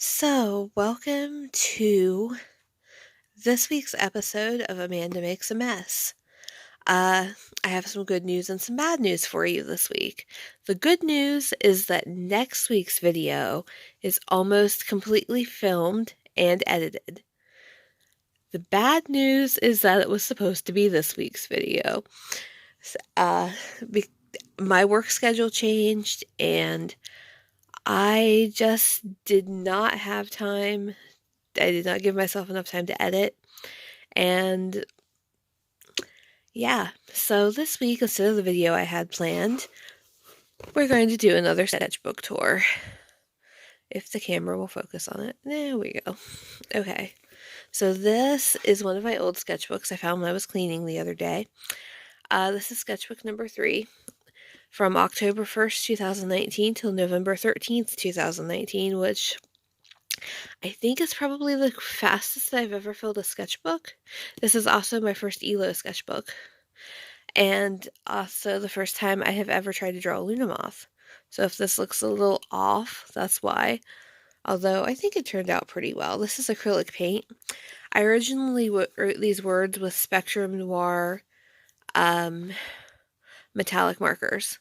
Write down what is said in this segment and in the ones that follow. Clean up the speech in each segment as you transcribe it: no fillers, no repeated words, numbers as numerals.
So, welcome to this week's episode of Amanda Makes a Mess. I have some good news and some bad news for you this week. The good news is that next week's video is almost completely filmed and edited. The bad news is that it was supposed to be this week's video. Uh, my work schedule changed and I just did not have time. I did not give myself enough time to edit. And yeah, so this week, instead of the video I had planned, we're going to do another sketchbook tour. If the camera will focus on it. There we go. Okay, so this is one of my old sketchbooks I found when I was cleaning the other day. This is sketchbook number 3 from October 1st, 2019 till November 13th, 2019, which I think is probably the fastest I've ever filled a sketchbook. This is also my first ELO sketchbook. And also the first time I have ever tried to draw a Luna moth. So if this looks a little off, that's why. Although I think it turned out pretty well. This is acrylic paint. I originally wrote these words with Spectrum Noir metallic markers.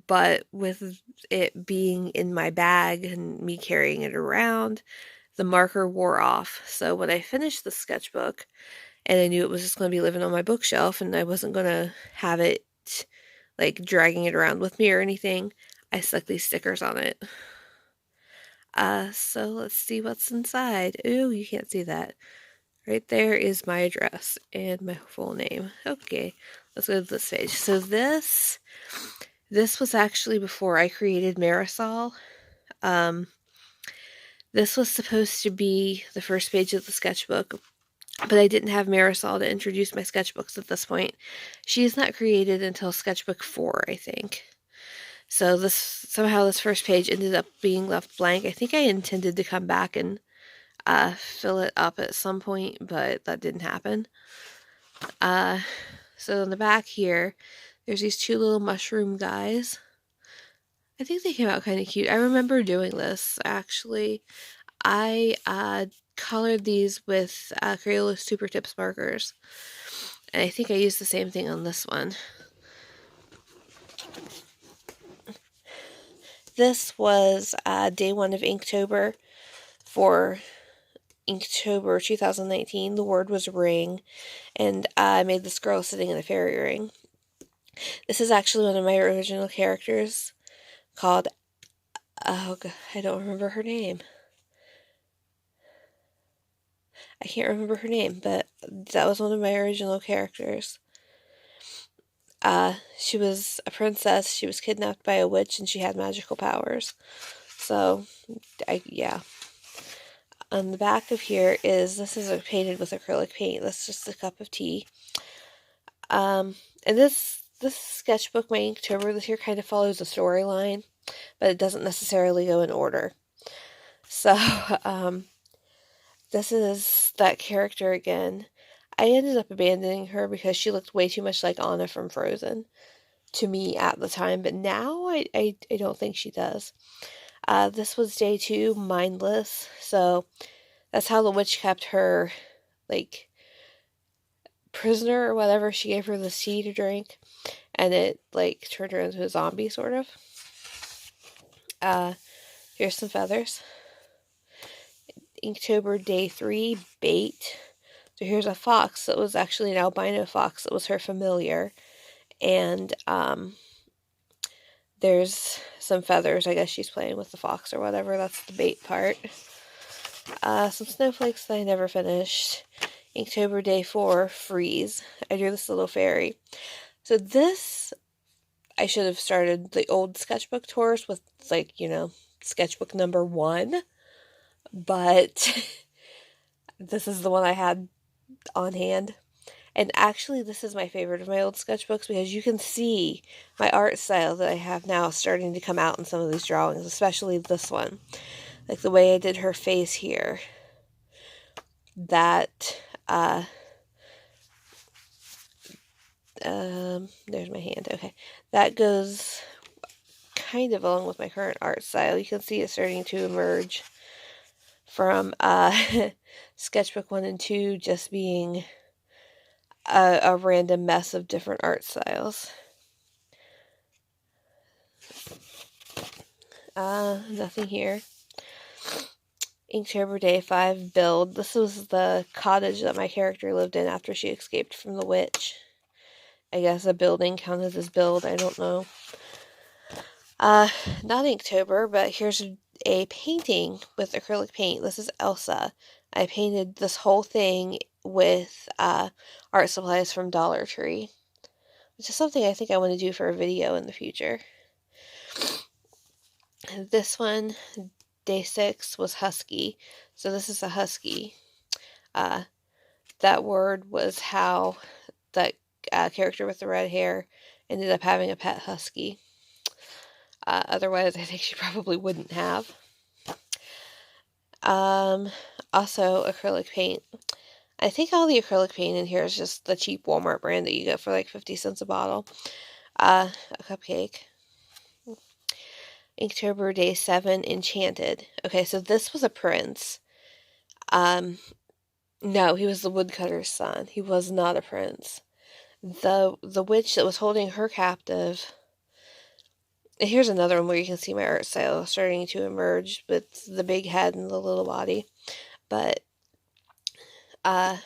But with it being in my bag and me carrying it around, the marker wore off. So when I finished the sketchbook, and I knew it was just going to be living on my bookshelf and I wasn't going to have it like dragging it around with me or anything, I stuck these stickers on it. So let's see what's inside. Ooh, you can't see that. Right there is my address and my full name. Okay, let's go to this page. So this was actually before I created Marisol. This was supposed to be the first page of the sketchbook, but I didn't have Marisol to introduce my sketchbooks at this point. She is not created until sketchbook 4, I think. So somehow this first page ended up being left blank. I think I intended to come back and fill it up at some point, but that didn't happen. So in the back here, there's these 2 little mushroom guys. I think they came out kind of cute. I remember doing this, actually. I colored these with Crayola Super Tips markers. And I think I used the same thing on this one. This was day 1 of Inktober for Inktober 2019. The word was ring, and I made this girl sitting in a fairy ring. This is actually one of my original characters called, oh God, I don't remember her name. I can't remember her name, but that was one of my original characters. She was a princess. She was kidnapped by a witch, and she had magical powers. So, yeah. On the back of here this is painted with acrylic paint. That's just a cup of tea. And this sketchbook, my Inktober this year, kind of follows a storyline, but it doesn't necessarily go in order. So, this is that character again. I ended up abandoning her because she looked way too much like Anna from Frozen to me at the time, but now I don't think she does. This was day 2, mindless, so that's how the witch kept her, like, prisoner or whatever. She gave her the tea to drink, and it, like, turned her into a zombie, sort of. Here's some feathers. Inktober day 3, bait. So here's a fox that was actually an albino fox that was her familiar. And there's some feathers. I guess she's playing with the fox or whatever. That's the bait part. Some snowflakes that I never finished. Inktober day 4, freeze. I drew this little fairy. So this, I should have started the old sketchbook tours with, like, sketchbook number 1. But this is the one I had on hand. And actually, this is my favorite of my old sketchbooks because you can see my art style that I have now starting to come out in some of these drawings, especially this one. Like the way I did her face here. That, there's my hand, okay. That goes kind of along with my current art style. You can see it starting to emerge. from Sketchbook 1 and 2 just being a random mess of different art styles. Nothing here. Inktober Day 5 build. This was the cottage that my character lived in after she escaped from the witch. I guess a building counted as build, I don't know. Not Inktober, but here's a painting with acrylic paint. This is Elsa. I painted this whole thing with art supplies from Dollar Tree, which is something I think I want to do for a video in the future. This one, Day 6, was husky. So this is a husky. That word was how that character with the red hair ended up having a pet husky. Otherwise, I think she probably wouldn't have. Also, acrylic paint. I think all the acrylic paint in here is just the cheap Walmart brand that you get for like 50 cents a bottle. A cupcake. Inktober Day 7, Enchanted. Okay, so this was a prince. No, he was the woodcutter's son. He was not a prince. The witch that was holding her captive. And here's another one where you can see my art style starting to emerge with the big head and the little body. But the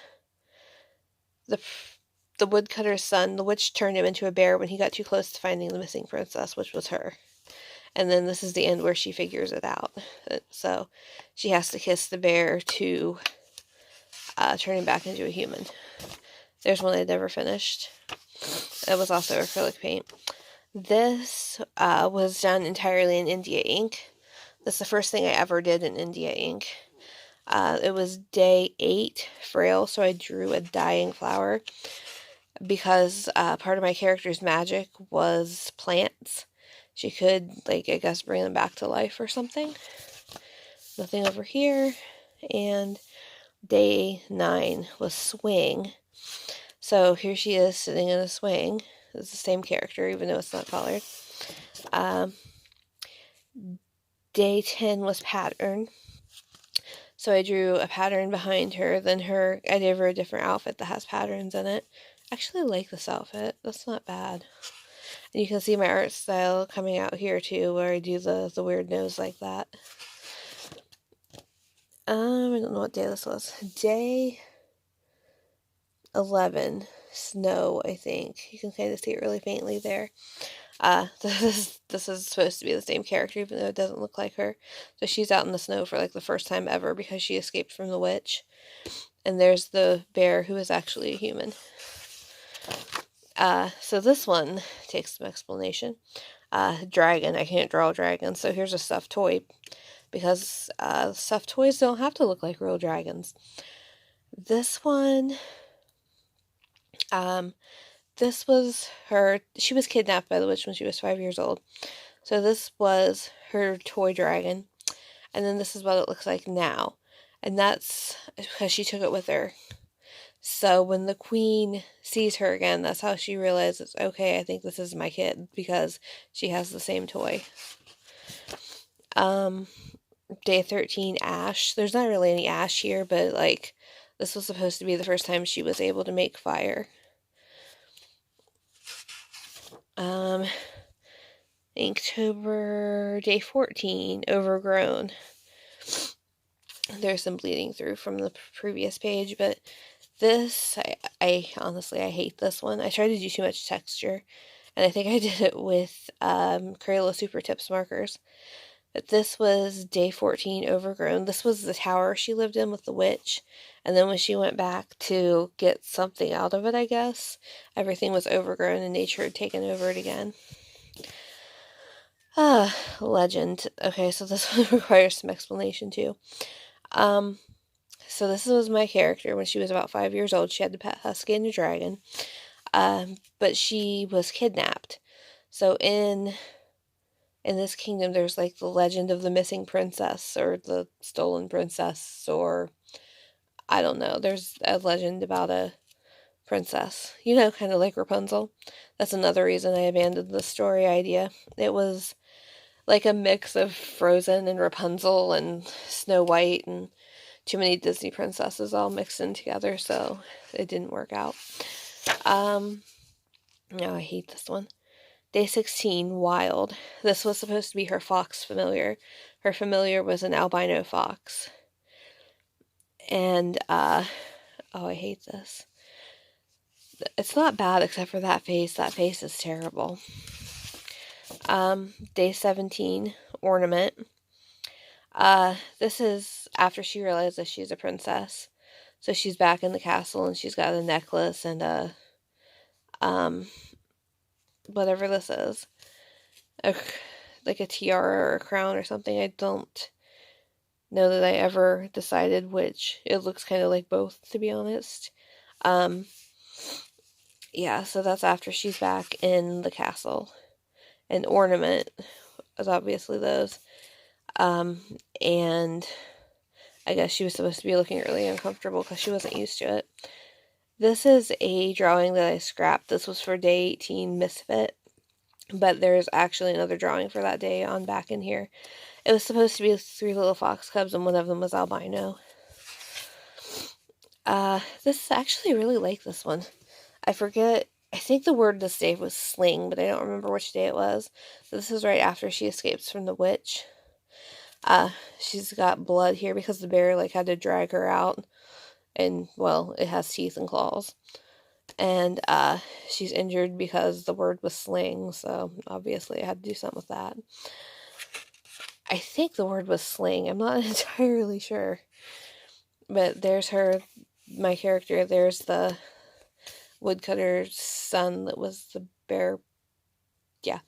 woodcutter's son, the witch turned him into a bear when he got too close to finding the missing princess, which was her. And then this is the end where she figures it out. So she has to kiss the bear to turn him back into a human. There's one I never finished. It was also acrylic paint. This was done entirely in India ink. This is the first thing I ever did in India ink. It was Day 8, Frail, so I drew a dying flower because part of my character's magic was plants. She could, like, I guess, bring them back to life or something. Nothing over here. And Day 9 was Swing. So here she is sitting in a swing. It's the same character, even though it's not colored. Day 10 was Pattern. So I drew a pattern behind her. Then I gave her a different outfit that has patterns in it. Actually, I like this outfit. That's not bad. And you can see my art style coming out here too, where I do the weird nose like that. I don't know what day this was. Day 11, Snow, I think. You can kind of see it really faintly there. This is supposed to be the same character, even though it doesn't look like her. So she's out in the snow for like the first time ever because she escaped from the witch. And there's the bear who is actually a human. So this one takes some explanation. Dragon. I can't draw a dragon, so here's a stuffed toy. Because stuffed toys don't have to look like real dragons. This one, this was her. She was kidnapped by the witch when she was 5 years old. So this was her toy dragon. And then this is what it looks like now. And that's because she took it with her. So when the queen sees her again, that's how she realizes, okay, I think this is my kid, because she has the same toy. Day 13, Ash. There's not really any ash here, but like, this was supposed to be the first time she was able to make fire. Inktober, Day 14, Overgrown. There's some bleeding through from the previous page, but this, I honestly, I hate this one. I tried to do too much texture, and I think I did it with Crayola Super Tips markers. But this was Day 14, Overgrown. This was the tower she lived in with the witch, and then when she went back to get something out of it, I guess, everything was overgrown and nature had taken over it again. Legend. Okay, so this one requires some explanation too. So this was my character when she was about 5 years old. She had the pet husky and a dragon. But she was kidnapped. So in this kingdom, there's like the legend of the missing princess or the stolen princess, or I don't know. There's a legend about a princess, you know, kind of like Rapunzel. That's another reason I abandoned the story idea. It was like a mix of Frozen and Rapunzel and Snow White and too many Disney princesses all mixed in together, so it didn't work out. No, I hate this one. Day 16, Wild. This was supposed to be her fox familiar. Her familiar was an albino fox. And, oh, I hate this. It's not bad except for that face. That face is terrible. Day 17, Ornament. This is after she realizes she's a princess. So she's back in the castle and she's got a necklace and a, whatever this is. Like a tiara or a crown or something. I don't know that I ever decided which. It looks kind of like both, to be honest. Yeah, so that's after she's back in the castle. And Ornament is obviously those. And I guess she was supposed to be looking really uncomfortable because she wasn't used to it. This is a drawing that I scrapped. This was for day 18, Misfit. But there's actually another drawing for that day on back in here. It was supposed to be 3 little fox cubs, and one of them was albino. This actually really like this one. I forget, I think the word this day was sling, but I don't remember which day it was. So this is right after she escapes from the witch. She's got blood here because the bear, like, had to drag her out. And, well, it has teeth and claws. And, she's injured because the word was sling, so obviously I had to do something with that. I think the word was sling. I'm not entirely sure. But there's her, my character. There's the woodcutter's son that was the bear. Yeah.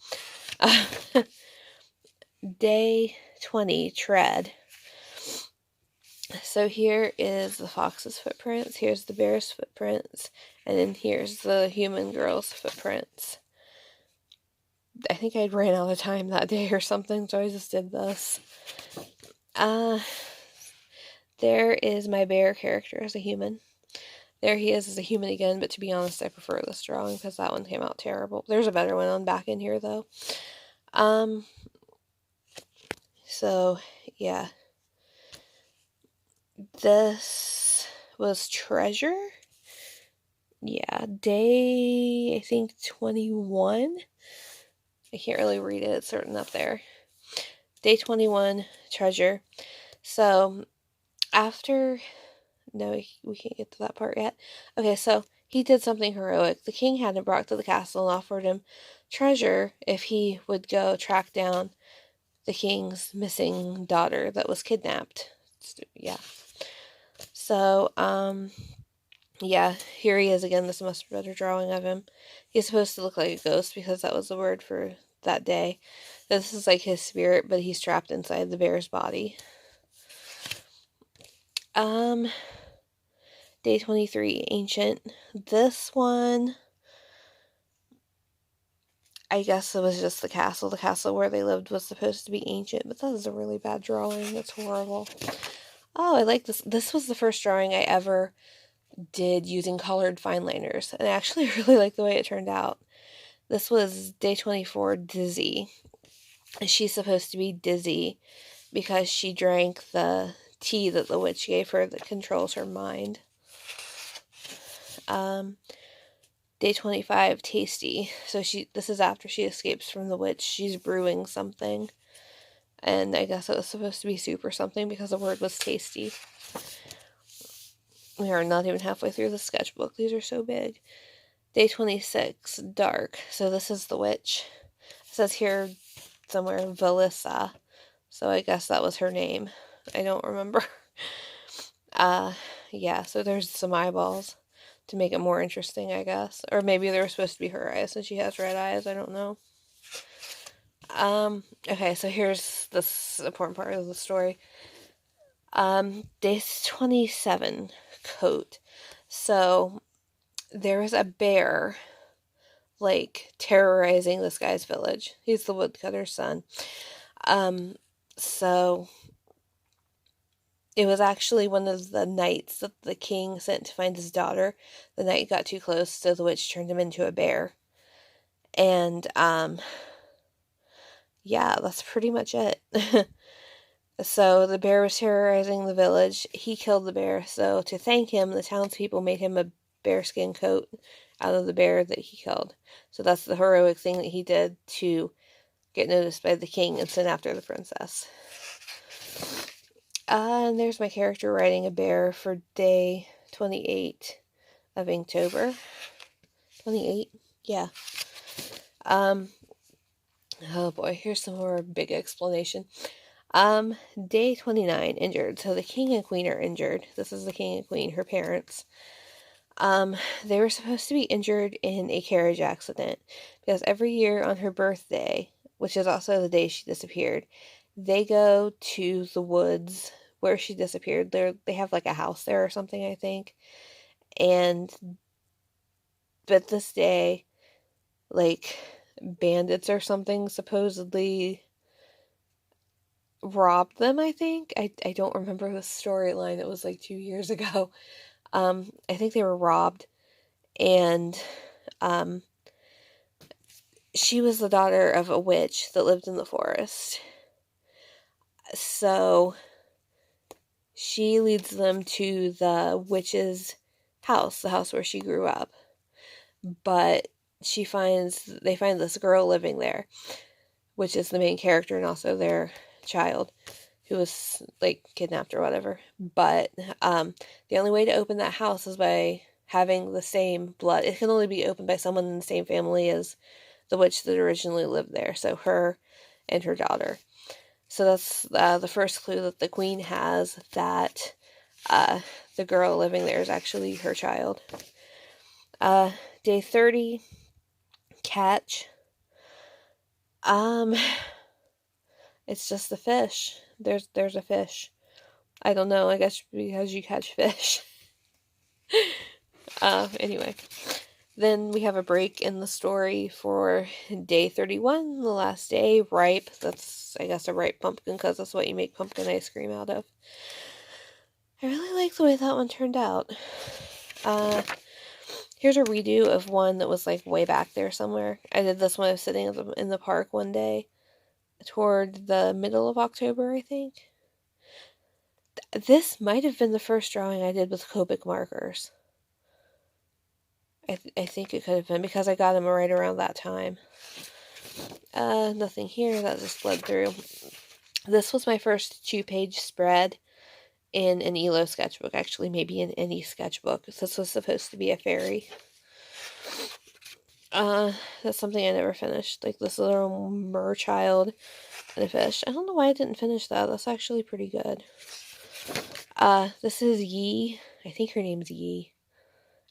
Day 20, Tread. So here is the fox's footprints, here's the bear's footprints, and then here's the human girl's footprints. I think I'd ran out of time that day or something, so I just did this. There is my bear character as a human. There he is as a human again, but to be honest, I prefer this drawing because that one came out terrible. There's a better one on back in here, though. So, yeah. This was Treasure. Yeah, day, I think, 21. I can't really read it. It's written up there. Day 21, Treasure. So, after... No, we can't get to that part yet. Okay, so he did something heroic. The king had him brought to the castle and offered him treasure if he would go track down the king's missing daughter that was kidnapped. Yeah. So, yeah, here he is again. This is a much better drawing of him. He's supposed to look like a ghost because that was the word for that day. This is like his spirit, but he's trapped inside the bear's body. Day 23, Ancient. This one, I guess it was just the castle. The castle where they lived was supposed to be ancient, but that is a really bad drawing. That's horrible. Oh, I like this. This was the first drawing I ever did using colored fine liners, and I actually really like the way it turned out. This was day 24, Dizzy. She's supposed to be dizzy because she drank the tea that the witch gave her that controls her mind. Day 25, Tasty. So this is after she escapes from the witch. She's brewing something. And I guess it was supposed to be soup or something because the word was tasty. We are not even halfway through the sketchbook. These are so big. Day 26, Dark. So this is the witch. It says here somewhere, Valissa. So I guess that was her name. I don't remember. Yeah, so there's some eyeballs to make it more interesting, I guess. Or maybe they were supposed to be her eyes since she has red eyes. I don't know. Okay, so here's this important part of the story. Day 27, Coat. So there was a bear, like, terrorizing this guy's village. He's the woodcutter's son. So it was actually one of the knights that the king sent to find his daughter. The knight got too close, so the witch turned him into a bear. And, yeah, that's pretty much it. So the bear was terrorizing the village. He killed the bear. So to thank him, the townspeople made him a bearskin coat out of the bear that he killed. So that's the heroic thing that he did to get noticed by the king and send after the princess. And there's my character riding a bear for day 28 of Inktober. 28? Yeah. Oh boy, here's some more big explanation. Day 29, injured. So the king and queen are injured. This is the king and queen, her parents. They were supposed to be injured in a carriage accident because every year on her birthday, which is also the day she disappeared, they go to the woods where she disappeared. They have like a house there or something, I think. But this day, like bandits or something supposedly robbed them, I think. I don't remember the storyline. It was like 2 years ago. I think they were robbed, and she was the daughter of a witch that lived in the forest. So she leads them to the witch's house, the house where she grew up. But they find this girl living there, which is the main character and also their child, who was like kidnapped or whatever. But the only way to open that house is by having the same blood. It can only be opened by someone in the same family as the witch that originally lived there. So her and her daughter. So that's the first clue that the queen has, that the girl living there is actually her child. Day 30, catch. It's just the fish. There's a fish. I don't know, I guess because you catch fish. Anyway. Then we have a break in the story for day 31, the last day, ripe. That's, I guess, a ripe pumpkin because that's what you make pumpkin ice cream out of. I really like the way that one turned out. Here's a redo of one that was like way back there somewhere. I did this when I was sitting in the park one day toward the middle of October, I think. This might have been the first drawing I did with Copic markers. I think it could have been because I got them right around that time. Nothing here. That just bled through. This was my first 2-page spread in an ELO sketchbook. Actually, maybe in any sketchbook. This was supposed to be a fairy. That's something I never finished. Like this little mer child and a fish. I don't know why I didn't finish that. That's actually pretty good. This is Yi. I think her name's Yi.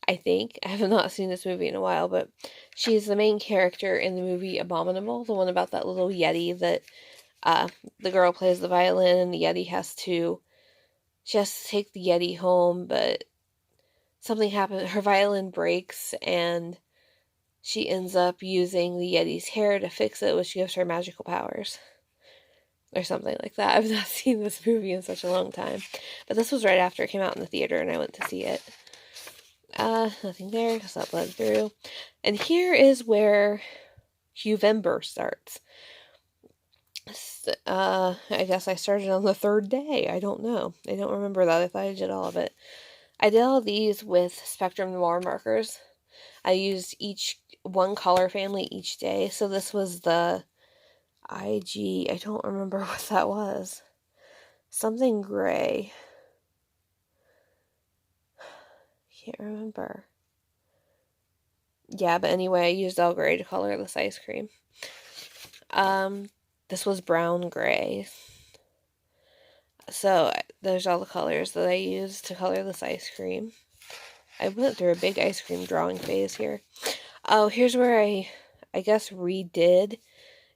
I think. I have not seen this movie in a while, but she's the main character in the movie Abominable, the one about that little yeti that the girl plays the violin and the yeti she has to take the yeti home, but something happens, her violin breaks, and she ends up using the yeti's hair to fix it, which gives her magical powers. Or something like that. I've not seen this movie in such a long time. But this was right after it came out in the theater and I went to see it. Nothing there because that bled through. And here is where Huevember starts. I guess I started on the 3rd day. I don't know. I don't remember that. I thought I did all of it. I did all of these with Spectrum Noir markers. I used one color family each day. So this was the IG. I don't remember what that was. Something gray. Can't remember. Yeah, but anyway, I used all gray to color this ice cream. This was brown gray. So there's all the colors that I used to color this ice cream. I went through a big ice cream drawing phase here. Oh, here's where I guess redid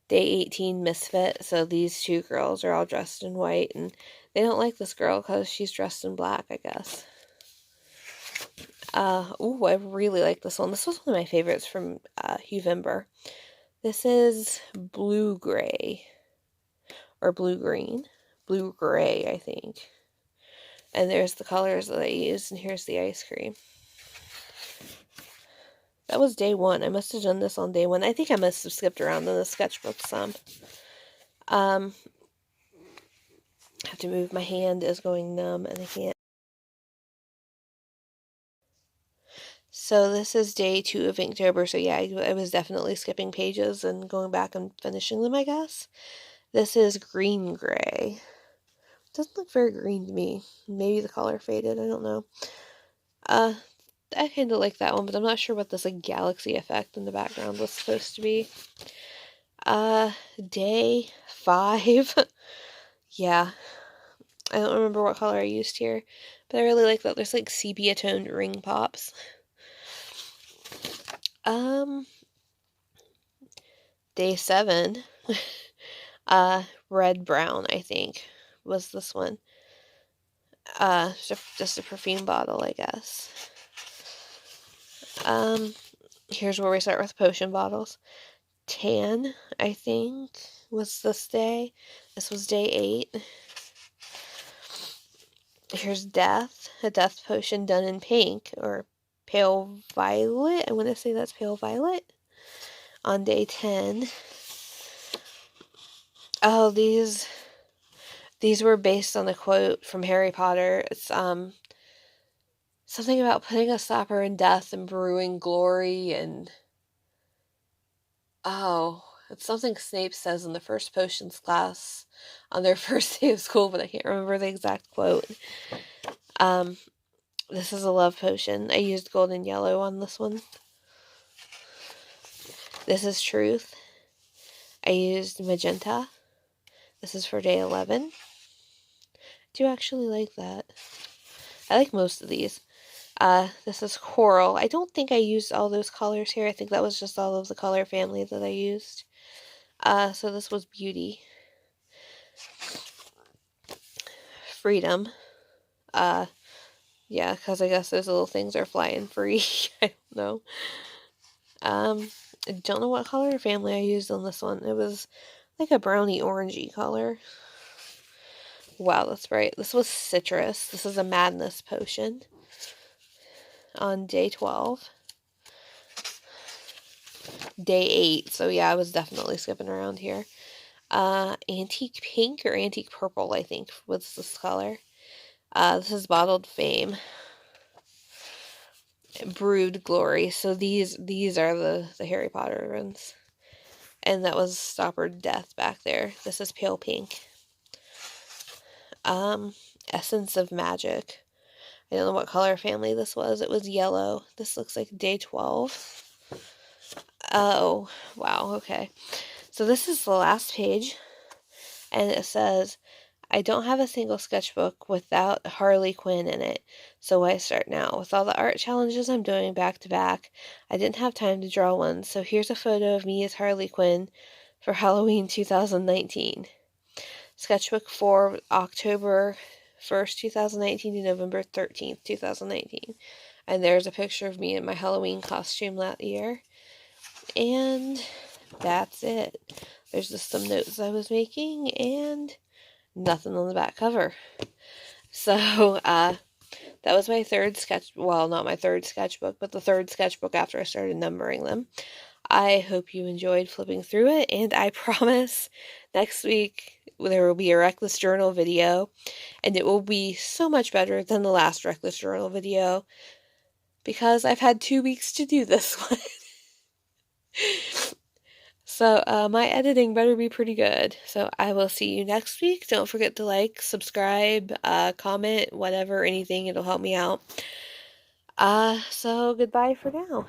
Day 18 Misfit. So these two girls are all dressed in white, and they don't like this girl because she's dressed in black, I guess. Ooh, I really like this one. This was one of my favorites from Huevember. This is blue-gray. Or blue-green. Blue-gray, I think. And there's the colors that I used, and here's the ice cream. That was day 1. I must have done this on day 1. I think I must have skipped around in the sketchbook some. I have to move. My hand is going numb and I can't. So this is day 2 of Inktober. So yeah, I was definitely skipping pages and going back and finishing them, I guess. This is green gray. Doesn't look very green to me. Maybe the color faded. I don't know. I kind of like that one, but I'm not sure what this like galaxy effect in the background was supposed to be. Day 5. Yeah. I don't remember what color I used here, but I really like that. There's like sepia toned ring pops. Day 7. Red brown, I think, was this one. Just a perfume bottle, I guess. Here's where we start with potion bottles. Tan, I think, was this day. This was day 8. Here's Death, a death potion done in pink, or pale violet. I want to say that's pale violet. On day 10. Oh, these were based on a quote from Harry Potter. It's something about putting a stopper in death and brewing glory, and it's something Snape says in the first potions class on their first day of school, but I can't remember the exact quote. This is a love potion. I used gold and yellow on this one. This is Truth. I used magenta. This is for day 11. I do actually like that. I like most of these. This is Coral. I don't think I used all those colors here. I think that was just all of the color family that I used. So this was Beauty. Freedom. Yeah, because I guess those little things are flying free. I don't know. I don't know what color family I used on this one. It was like a brownie orangey color. Wow, that's bright. This was Citrus. This is a Madness potion on day 12. Day 8. So yeah, I was definitely skipping around here. Antique Pink or Antique Purple, I think, was this color. This is Bottled Fame. Brewed Glory. So these are the Harry Potter ones. And that was Stoppered Death back there. This is Pale Pink. Essence of Magic. I don't know what color family this was. It was yellow. This looks like day 12. Oh, wow, okay. So this is the last page, and it says, I don't have a single sketchbook without Harley Quinn in it, so why start now? With all the art challenges I'm doing back to back, I didn't have time to draw one, so here's a photo of me as Harley Quinn for Halloween 2019. Sketchbook for October 1st, 2019 to November 13th, 2019. And there's a picture of me in my Halloween costume that year. And that's it. There's just some notes I was making and nothing on the back cover. So, that was my third sketch, well, not my third sketchbook, but the third sketchbook after I started numbering them. I hope you enjoyed flipping through it, and I promise next week there will be a Reckless Journal video, and it will be so much better than the last Reckless Journal video, because I've had 2 weeks to do this one. So, my editing better be pretty good. So, I will see you next week. Don't forget to like, subscribe, comment, whatever, anything. It'll help me out. So, goodbye for now.